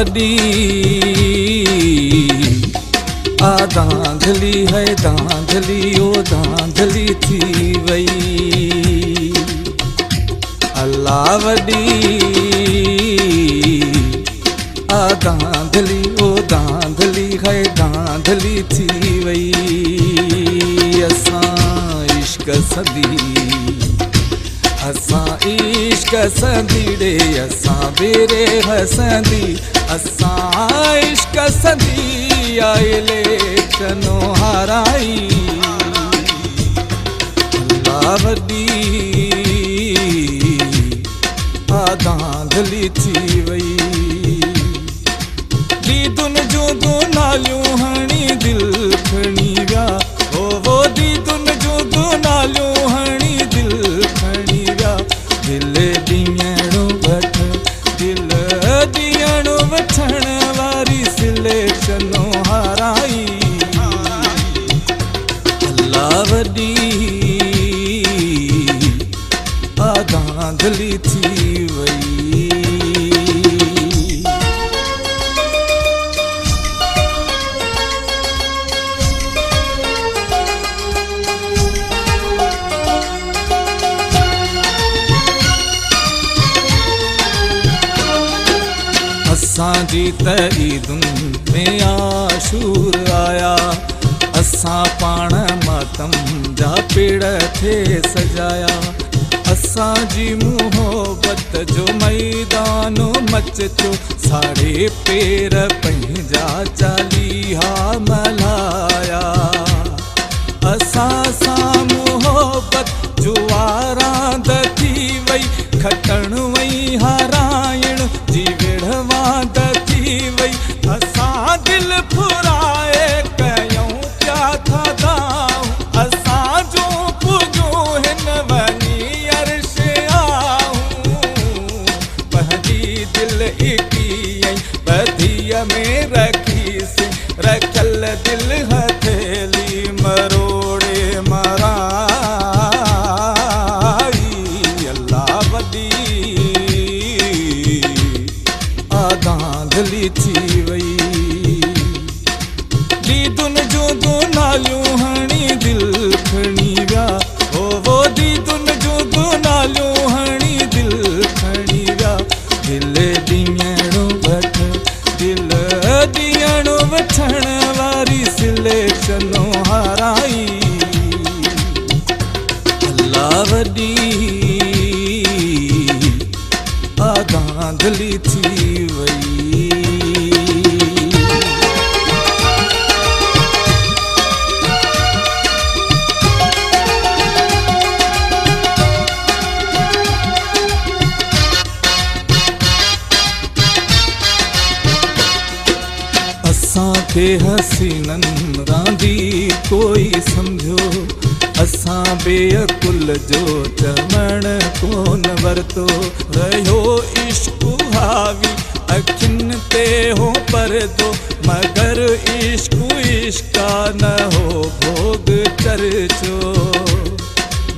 वॾी आ धांधली है धांधली ओ धांधली थी वई अल्लाह वॾी आ धांधली ओ धांधली है धांधली थी वई असां इश्क सदी असां इश्क सदी रे असां बेरे हसंदी असां इश्क सदी आइले चनो हाराई अल्लाह वॾी आ धांधली थी वई दीदुन जो दो नालियूं हणी दिल खणी विया वो दीदुन जो दो नालियूं हणी दिल खणी विया दिल ॾियणो वठ दिल ॾियणो वठण वारी सिलेक्शनो हाराई अल्लाह वॾी आ धांधली थी वई असांजी त ईदुन में आशूर आया असां पाण मातम जा पेड़ थे सजाया असांजी मोहब्बत जो मैदान मचचो साढ़े पेर पंहिंजा चालीहा मल्हाया असां सां मोहब्बत जो आरांद थी वई खटण वई हाराइण जी विढ़वाद थी वई असां दिल फुराए कयूं पिया था दाऊं असां जो पुॼो हिन वञी अर्श आऊं पंहिंजी दिल इकीअं बधीअ में रखीसीं रखियल दिल हथेली मरोड़े मराई अल्लाह वॾी आ धांधली थी वई दीदुन जो दो नालियूं हणी दिल खणी विया वो दीदुन जो दो नालियूं हणी दिल खणी विया दिल ॾियणो वठ दिल ॾियणो वठण वारी सिलेक्शनो हाराई अल्लाह वॾी आ धांधली थी वई असांखे हसीनन रांदी कोई सम्झो असां बेअकुल जो चवण कोन वरतो रहियो इश्क हावी अखियुनि ते हो परदो मगर इश्क इश्का न हो भोग चर्चो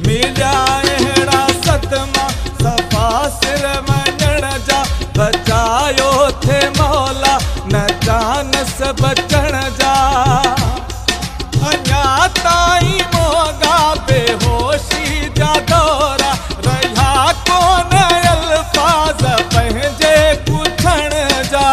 मिलिया अहिड़ा सदमा सफ़ा सिर वञण जा बचायो थे मौला न जानस बचण जा अञा ताईं मोगा बेहोशी जा दौरा रहिया कोन अल्फाज़ पंहिंजे पुछण जा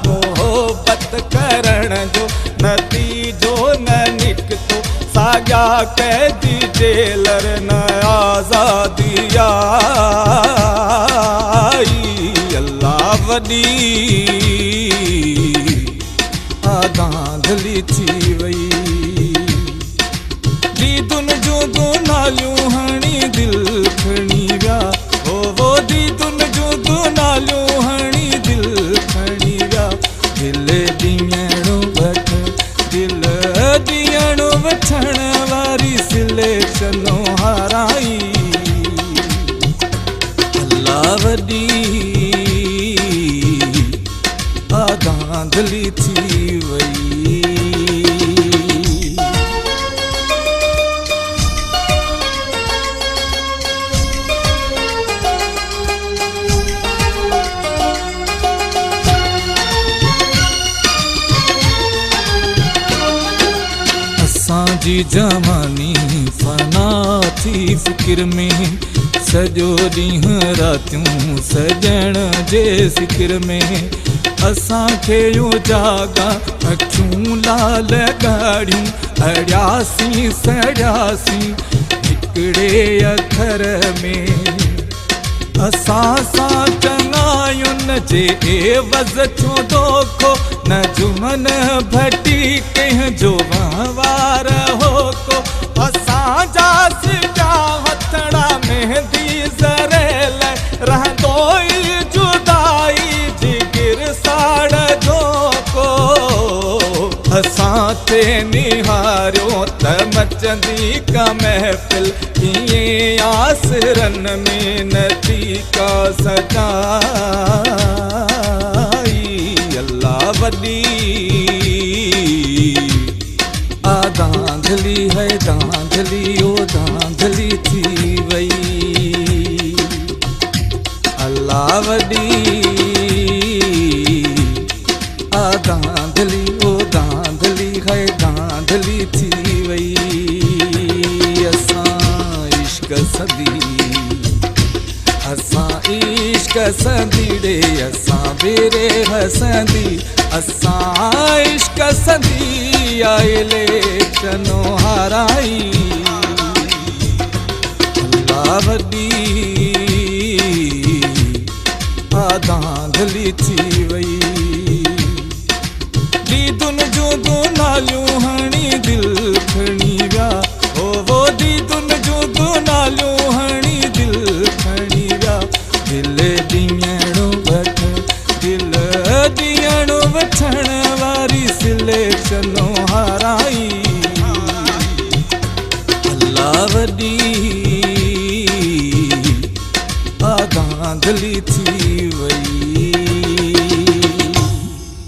मोहब्बत करण जो नतीजो न निकितो साॻिया कैदी जेलर न आज़ादी आई अल्लाह वॾी आ धांधली थी वई दीदुन जो दो नालियूं हणी दिल खणी विया वो दीदुन जो दो नालियूं हणी दिल खणी विया दिल ॾियणो वठ दिल ॾियणो वठण वारी सिलेक्शनो हाराई अल्लाह वॾी आ धांधली थी वई जी जवानी फना थी फिक्र में सॼो ॾींहुं रातियूं सॼण जे ज़िक्र में असांखे यो जागा अखियूं लाल ॻाढ़ियूं अड़ियासीं सड़ियासीं हिकिड़े अखर में असां सां चङायुनि जे एवज़ छो दोखो न जुमन भटी कंहिंजो वहिंवार हो को असांजा सिजा हथड़ा मेहंदी ज़रेल रहंदो ई जुदाई जिगर साड़ जो को असां ते निहारियो त मचंदी का महफ़िल ईअं आसरनि में नथी का सजाई अल्लाह वॾी आ धांधली है धांधली ओ धांधली थी वई अल्लाह वॾी आ धांधली ओ धांधली है धांधली थी वई असां इश्क सदी रे असां बेरे हसंदी असां इश्क सदी आइले चनो हाराई अल्लाह वॾी आ धांधली थी वई दीदुन जूं नालियूं